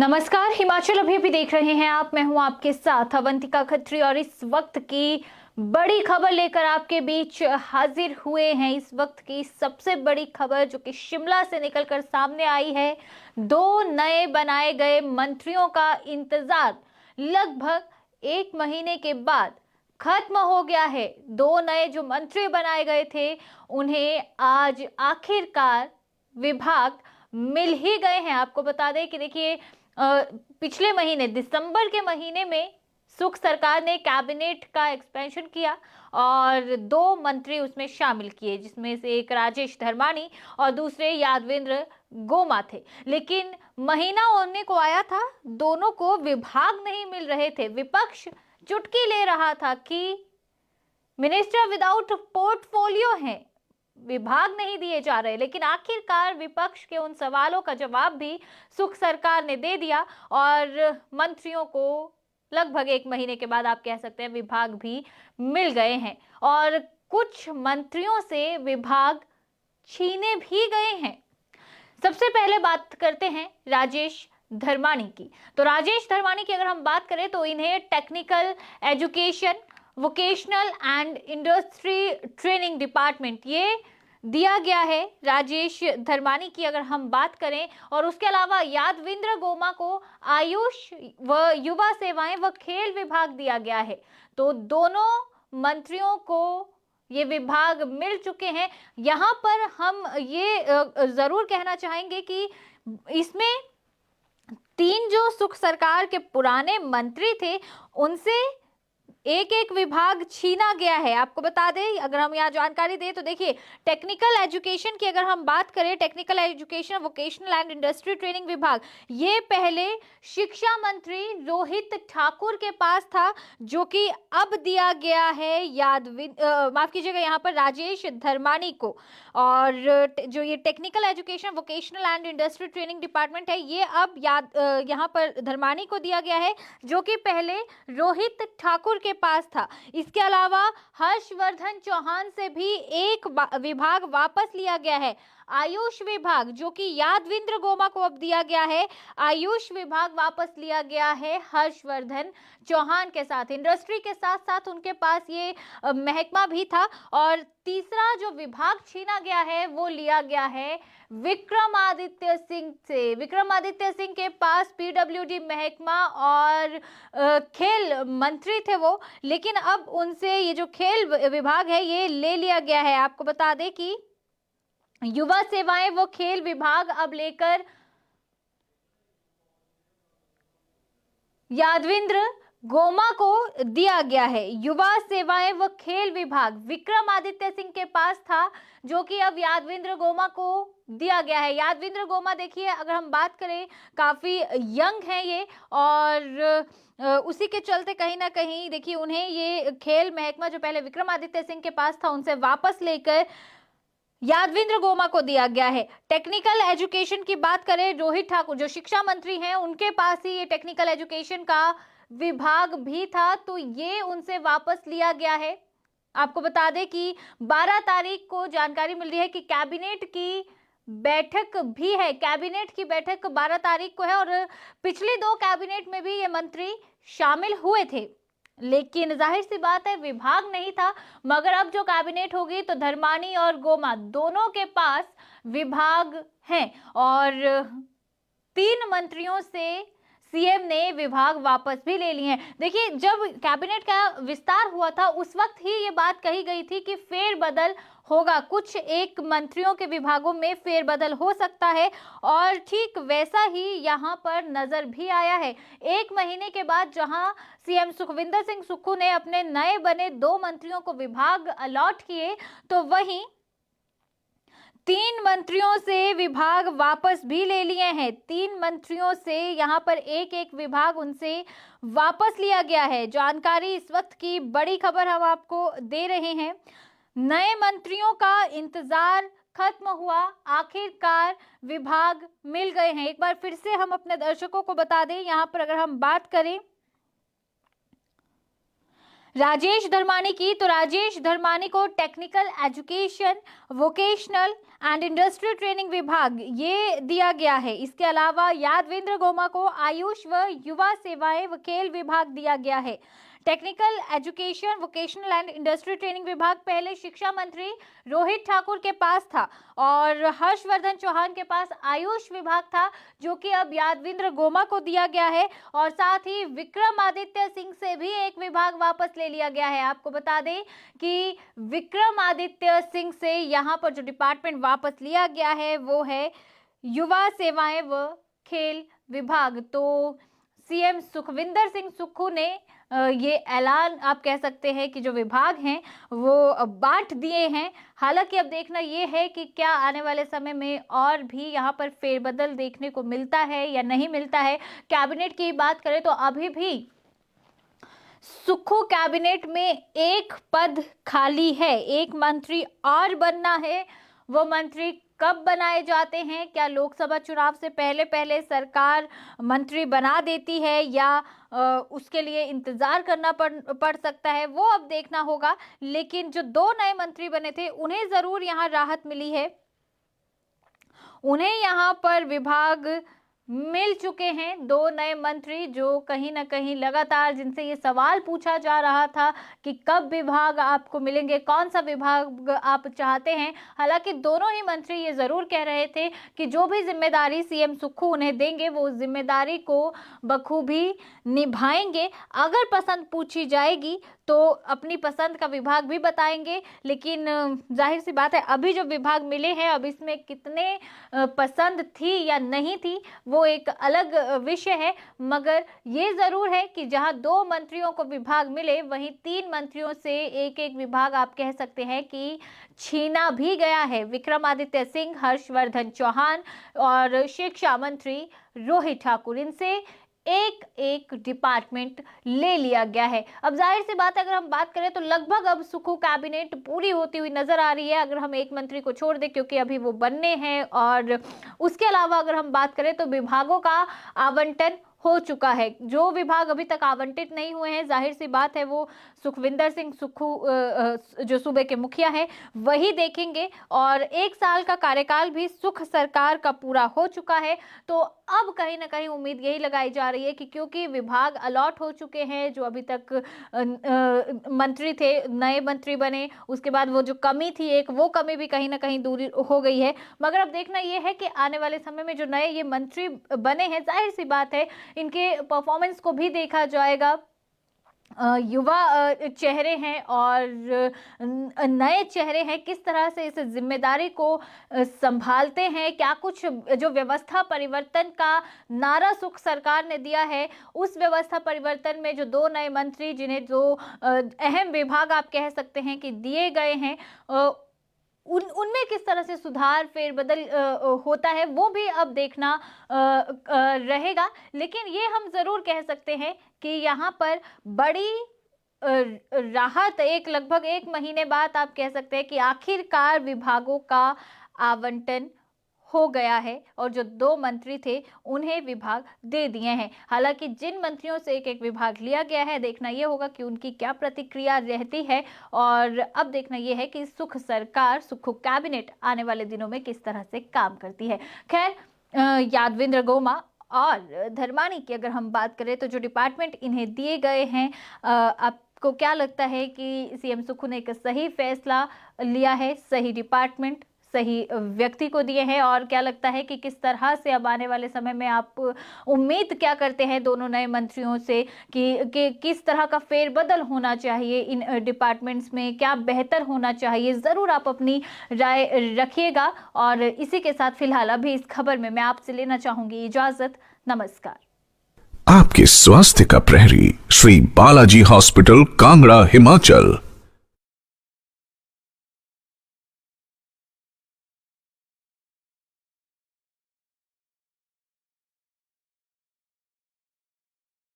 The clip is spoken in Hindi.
नमस्कार, हिमाचल अभी भी देख रहे हैं आप। मैं हूं आपके साथ अवंतिका खत्री और इस वक्त की बड़ी खबर लेकर आपके बीच हाजिर हुए हैं। इस वक्त की सबसे बड़ी खबर जो कि शिमला से निकलकर सामने आई है, दो नए बनाए गए मंत्रियों का इंतजार लगभग एक महीने के बाद खत्म हो गया है। दो नए जो मंत्री बनाए गए थे उन्हें आज आखिरकार विभाग मिल ही गए हैं। आपको बता दें कि देखिए पिछले महीने दिसंबर के महीने में सुख सरकार ने कैबिनेट का एक्सपेंशन किया और दो मंत्री उसमें शामिल किए, जिसमें से एक राजेश धर्मानी और दूसरे यादवेंद्र गोमा थे। लेकिन महीना होने को आया था, दोनों को विभाग नहीं मिल रहे थे। विपक्ष चुटकी ले रहा था कि मिनिस्टर विदाउट पोर्टफोलियो हैं, विभाग नहीं दिए जा रहे। लेकिन आखिरकार विपक्ष के उन सवालों का जवाब भी सुख सरकार ने दे दिया और मंत्रियों को लगभग एक महीने के बाद आप कह सकते हैं विभाग भी मिल गए हैं और कुछ मंत्रियों से विभाग छीने भी गए हैं। सबसे पहले बात करते हैं राजेश धर्मानी की। तो राजेश धर्मानी की अगर हम बात करें तो इन्हें technical education, vocational and industry training department ये दिया गया है। राजेश धर्मानी की अगर हम बात करें और उसके अलावा यादवेंद्र गोमा को आयुष व युवा सेवाएं व खेल विभाग दिया गया है। तो दोनों मंत्रियों को ये विभाग मिल चुके हैं। यहाँ पर हम ये जरूर कहना चाहेंगे कि इसमें तीन जो सुख सरकार के पुराने मंत्री थे उनसे एक एक विभाग छीना गया है। आपको बता दें, अगर हम यहाँ जानकारी दें तो देखिए टेक्निकल एजुकेशन की अगर हम बात करें, technical education, vocational and industry training विभाग ये पहले शिक्षा मंत्री रोहित ठाकुर के पास था, जो कि अब दिया गया है माफ कीजिएगा यहाँ पर राजेश धर्मानी को। और जो ये technical education, vocational and industry training department है ये अब यहाँ पर धर्मानी को दिया गया है, जो कि पहले रोहित ठाकुर के पास था। इसके अलावा हर्षवर्धन चौहान से भी एक विभाग वापस लिया गया है, आयुष विभाग, जो कि यादवेंद्र गोमा को अब दिया गया है। आयुष विभाग वापस लिया गया है हर्षवर्धन चौहान के साथ। इंडस्ट्री के साथ साथ उनके पास ये महकमा भी था। और तीसरा जो विभाग छीना गया है वो लिया गया है विक्रमादित्य सिंह से। विक्रमादित्य सिंह के पास पीडब्ल्यूडी महकमा और खेल मंत्री थे वो, लेकिन अब उनसे ये जो खेल विभाग है ये ले लिया गया है। आपको बता दें कि युवा सेवाएं वो खेल विभाग अब लेकर यादवेंद्र गोमा को दिया गया है। युवा सेवाएं व खेल विभाग विक्रमादित्य सिंह के पास था, जो कि अब यादवेंद्र गोमा को दिया गया है। यादवेंद्र गोमा देखिए अगर हम बात करें काफी यंग हैं ये, और उसी के चलते कहीं ना कहीं देखिए उन्हें ये खेल महकमा जो पहले विक्रमादित्य सिंह के पास था उनसे वापस लेकर यादवेंद्र गोमा को दिया गया है। टेक्निकल एजुकेशन की बात करें, रोहित ठाकुर जो शिक्षा मंत्री हैं उनके पास ही ये टेक्निकल एजुकेशन का विभाग भी था, तो ये उनसे वापस लिया गया है। आपको बता दें कि 12 तारीख को जानकारी मिल रही है कि कैबिनेट की बैठक भी है। कैबिनेट की बैठक 12 तारीख को है और पिछली दो कैबिनेट में भी ये मंत्री शामिल हुए थे, लेकिन जाहिर सी बात है विभाग नहीं था। मगर अब जो कैबिनेट होगी तो धर्मानी और गोमा दोनों के पास विभाग हैं और तीन मंत्रियों से सीएम ने विभाग वापस भी ले लिए हैं। देखिए जब कैबिनेट का विस्तार हुआ था उस वक्त ही ये बात कही गई थी कि फेरबदल होगा, कुछ एक मंत्रियों के विभागों में फेरबदल हो सकता है और ठीक वैसा ही यहाँ पर नजर भी आया है। एक महीने के बाद जहां सीएम सुखविंदर सिंह सुक्खू ने अपने नए बने दो मंत्रियों को विभाग अलॉट किए, तो वहीं तीन मंत्रियों से विभाग वापस भी ले लिए हैं। तीन मंत्रियों से यहाँ पर एक एक विभाग उनसे वापस लिया गया है। जानकारी इस वक्त की बड़ी खबर हम आपको दे रहे हैं। नए मंत्रियों का इंतजार खत्म हुआ, आखिरकार विभाग मिल गए हैं। एक बार फिर से हम अपने दर्शकों को बता दें, यहाँ पर अगर हम बात करें राजेश धर्मानी की, तो राजेश धर्मानी को technical education, vocational and industrial training विभाग ये दिया गया है। इसके अलावा यादवेंद्र गोमा को आयुष व युवा सेवाएं व खेल विभाग दिया गया है। Technical education, vocational and industrial training विभाग पहले शिक्षा मंत्री रोहित ठाकुर के पास था और हर्षवर्धन चौहान के पास आयुष विभाग था, जो कि अब यादवेंद्र गोमा को दिया गया है। और साथ ही विक्रमादित्य सिंह से भी एक विभाग वापस ले लिया गया है। आपको बता दें कि विक्रमादित्य सिंह से यहाँ पर जो डिपार्टमेंट वापस लिया गया है वो है युवा सेवाएं व खेल विभाग। तो सीएम सुखविंदर सिंह सुक्खू ने ये ऐलान आप कह सकते हैं कि जो विभाग हैं वो बांट दिए हैं। हालांकि अब देखना ये है कि क्या आने वाले समय में और भी यहाँ पर फेरबदल देखने को मिलता है या नहीं मिलता है। कैबिनेट की बात करें तो अभी भी सुक्खू कैबिनेट में एक पद खाली है, एक मंत्री और बनना है। वो मंत्री कब बनाए जाते हैं? क्या लोकसभा चुनाव से पहले पहले सरकार मंत्री बना देती है या उसके लिए इंतजार करना पड़ सकता है, वो अब देखना होगा। लेकिन जो 2 नए मंत्री बने थे उन्हें जरूर यहाँ राहत मिली है, उन्हें यहाँ पर विभाग मिल चुके हैं। 2 नए मंत्री जो कहीं ना कहीं लगातार जिनसे ये सवाल पूछा जा रहा था कि कब विभाग आपको मिलेंगे, कौन सा विभाग आप चाहते हैं। हालांकि दोनों ही मंत्री ये जरूर कह रहे थे कि जो भी जिम्मेदारी सीएम सुक्खू उन्हें देंगे वो जिम्मेदारी को बखूबी निभाएंगे। अगर पसंद पूछी जाएगी तो अपनी पसंद का विभाग भी बताएंगे। लेकिन जाहिर सी बात है अभी जो विभाग मिले हैं अब इसमें कितने पसंद थी या नहीं थी वो एक अलग विषय है। मगर ये जरूर है कि जहां 2 मंत्रियों को विभाग मिले वहीं 3 मंत्रियों से एक एक विभाग आप कह सकते हैं कि छीना भी गया है। विक्रमादित्य सिंह, हर्षवर्धन चौहान और शिक्षा मंत्री रोहित ठाकुर, इनसे एक एक डिपार्टमेंट ले लिया गया है। अब जाहिर सी बात है अगर हम बात करें तो लगभग अब सुक्खू कैबिनेट पूरी होती हुई नजर आ रही है, अगर हम एक मंत्री को छोड़ दें क्योंकि अभी वो बनने हैं। और उसके अलावा अगर हम बात करें तो विभागों का आवंटन हो चुका है। जो विभाग अभी तक आवंटित नहीं हुए हैं जाहिर सी बात है वो सुखविंदर सिंह सुक्खू जो सूबे के मुखिया हैं वही देखेंगे। और 1 साल का कार्यकाल भी सुख सरकार का पूरा हो चुका है। तो अब कहीं ना कहीं उम्मीद यही लगाई जा रही है कि क्योंकि विभाग अलॉट हो चुके हैं, जो अभी तक मंत्री थे नए मंत्री बने, उसके बाद वो जो कमी थी एक, वो कमी भी कहीं ना कहीं दूर हो गई है। मगर अब देखना ये है कि आने वाले समय में जो नए ये मंत्री बने हैं जाहिर सी बात है इनके परफॉर्मेंस को भी देखा जाएगा। युवा चेहरे हैं और नए चेहरे हैं, किस तरह से इस जिम्मेदारी को संभालते हैं। क्या कुछ जो व्यवस्था परिवर्तन का नारा सुख सरकार ने दिया है उस व्यवस्था परिवर्तन में जो 2 नए मंत्री जिन्हें जो अहम विभाग आप कह सकते हैं कि दिए गए हैं उनमें किस तरह से सुधार फेरबदल होता है वो भी अब देखना रहेगा। लेकिन ये हम जरूर कह सकते हैं कि यहाँ पर बड़ी राहत एक लगभग 1 महीने बाद आप कह सकते हैं कि आखिरकार विभागों का आवंटन हो गया है और जो 2 मंत्री थे उन्हें विभाग दे दिए हैं। हालांकि जिन मंत्रियों से एक एक विभाग लिया गया है देखना यह होगा कि उनकी क्या प्रतिक्रिया रहती है। और अब देखना यह है कि सुख सरकार, सुक्खू कैबिनेट आने वाले दिनों में किस तरह से काम करती है। खैर, यादवेंद्र गोमा और धर्मानी की अगर हम बात करें तो जो डिपार्टमेंट इन्हें दिए गए हैं, आपको क्या लगता है कि सीएम सुक्खू ने एक सही फैसला लिया है, सही डिपार्टमेंट सही व्यक्ति को दिए हैं? और क्या लगता है कि किस तरह से अब आने वाले समय में आप उम्मीद क्या करते हैं दोनों नए मंत्रियों से कि किस तरह का फेरबदल होना चाहिए इन डिपार्टमेंट्स में, क्या बेहतर होना चाहिए? ज़रूर आप अपनी राय रखिएगा। और इसी के साथ फिलहाल अभी इस खबर में मैं आपसे लेना चाहूंगी इजाजत। नमस्कार। आपके स्वास्थ्य का प्रहरी श्री बालाजी हॉस्पिटल, कांगड़ा, हिमाचल।